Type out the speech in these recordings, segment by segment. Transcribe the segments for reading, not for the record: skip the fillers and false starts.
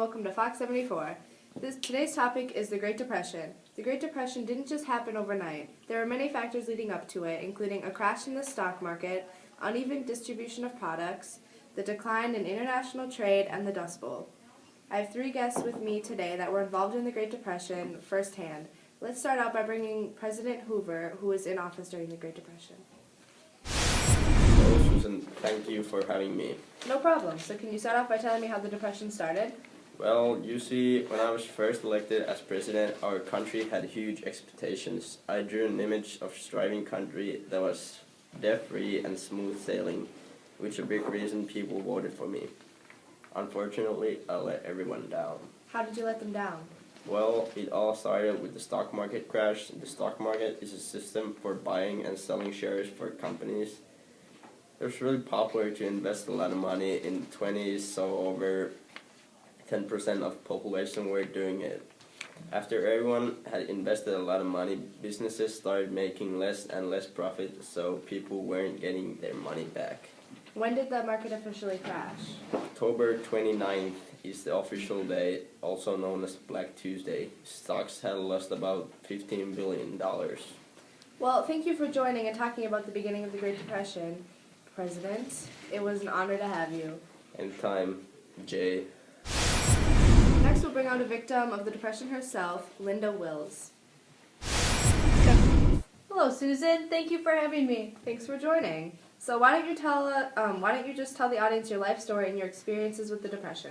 welcome to Fox 74. Today's topic is the Great Depression. The Great Depression didn't just happen overnight. There were many factors leading up to it, including a crash in the stock market, uneven distribution of products, the decline in international trade, and the Dust Bowl. I have three guests with me today that were involved in the Great Depression firsthand. Let's start out by bringing President Hoover, who was in office during the Great Depression. Hello, Susan. Thank you for having me. No problem. So can you start off by telling me how the Depression started? Well, you see, when I was first elected as president, our country had huge expectations. I drew an image of a striving country that was debt-free and smooth sailing, which is a big reason people voted for me. Unfortunately, I let everyone down. How did you let them down? Well, it all started with the stock market crash. The stock market is a system for buying and selling shares for companies. It was really popular to invest a lot of money in the 20s, so over 10% of population were doing it. After everyone had invested a lot of money, businesses started making less and less profit, so people weren't getting their money back. When did the market officially crash? October 29th is the official day, also known as Black Tuesday. Stocks had lost about $15 billion. Well, thank you for joining and talking about the beginning of the Great Depression, President. It was an honor to have you. Anytime, Jay. Next, we'll bring out a victim of the Depression herself, Linda Wills. Hello, Susan. Thank you for having me. Thanks for joining. So why don't you just tell the audience your life story and your experiences with the Depression?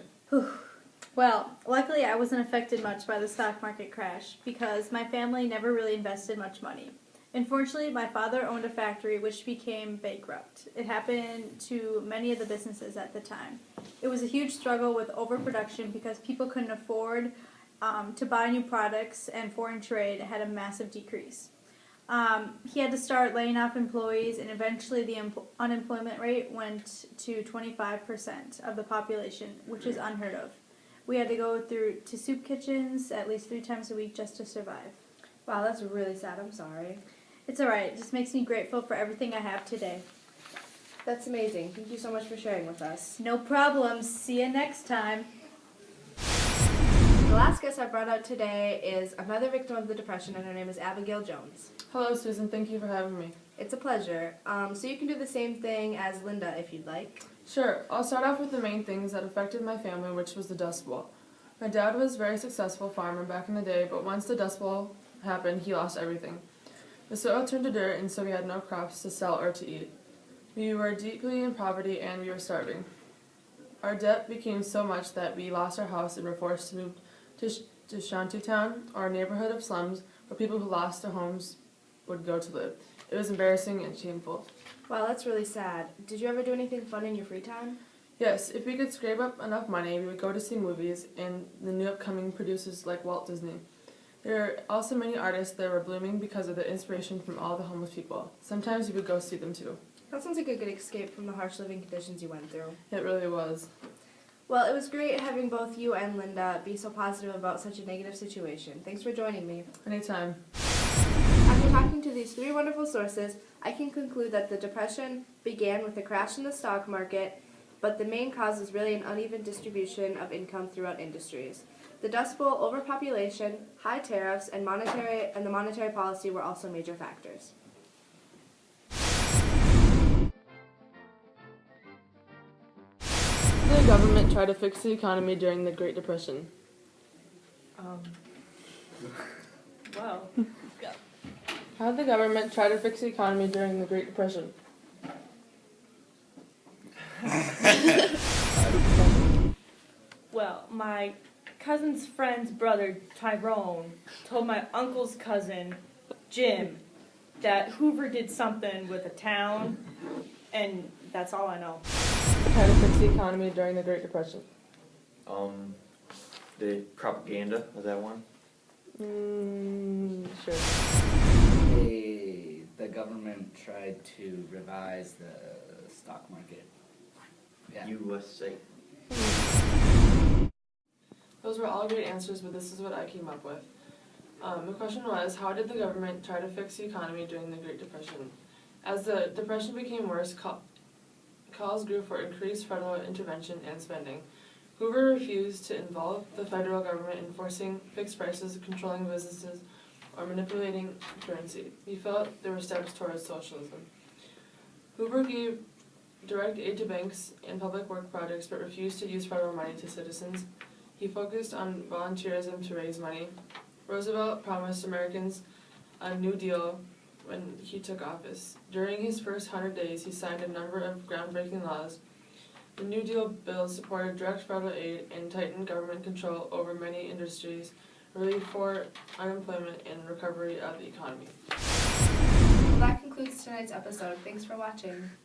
Well, luckily I wasn't affected much by the stock market crash because my family never really invested much money. Unfortunately, my father owned a factory which became bankrupt. It happened to many of the businesses at the time. It was a huge struggle with overproduction because people couldn't afford to buy new products, and foreign trade had a massive decrease. He had to start laying off employees, and eventually the unemployment rate went to 25% of the population, which is unheard of. We had to go to soup kitchens at least 3 times a week just to survive. Wow, that's really sad. I'm sorry. It's alright. It just makes me grateful for everything I have today. That's amazing. Thank you so much for sharing with us. No problem. See you next time. The last guest I brought out today is another victim of the Depression, and her name is Abigail Jones. Hello, Susan. Thank you for having me. It's a pleasure. So you can do the same thing as Linda if you'd like. Sure. I'll start off with the main things that affected my family, which was the Dust Bowl. My dad was a very successful farmer back in the day, but once the Dust Bowl happened, he lost everything. The soil turned to dirt, and so we had no crops to sell or to eat. We were deeply in poverty, and we were starving. Our debt became so much that we lost our house and were forced to move to Shantytown, or a neighborhood of slums where people who lost their homes would go to live. It was embarrassing and shameful. Wow, that's really sad. Did you ever do anything fun in your free time? Yes, if we could scrape up enough money, we would go to see movies and the new upcoming producers like Walt Disney. There are also many artists that were blooming because of the inspiration from all the homeless people. Sometimes we would go see them too. That sounds like a good escape from the harsh living conditions you went through. It really was. Well, it was great having both you and Linda be so positive about such a negative situation. Thanks for joining me. Anytime. After talking to these three wonderful sources, I can conclude that the Depression began with a crash in the stock market, but the main cause was really an uneven distribution of income throughout industries. The Dust Bowl, overpopulation, high tariffs, and the monetary policy were also major factors. The government tried to fix the economy during the Great Depression. Wow. How did the government try to fix the economy during the Great Depression? Well, my cousin's friend's brother, Tyrone, told my uncle's cousin, Jim, that Hoover did something with a town, and that's all I know. Try to fix the economy during the Great Depression. The propaganda, was that one? Sure. The government tried to revise the stock market. Yeah. USA. Those were all great answers, but this is what I came up with. The question was, how did the government try to fix the economy during the Great Depression? As the Depression became worse, calls grew for increased federal intervention and spending. Hoover refused to involve the federal government in forcing fixed prices, controlling businesses, or manipulating currency. He felt there were steps towards socialism. Hoover gave direct aid to banks and public work projects but refused to use federal money to citizens. He focused on volunteerism to raise money. Roosevelt promised Americans a New Deal when he took office. During his first 100 days, he signed a number of groundbreaking laws. The New Deal bills supported direct federal aid and tightened government control over many industries, relief for unemployment and recovery of the economy. Well, that concludes tonight's episode. Thanks for watching.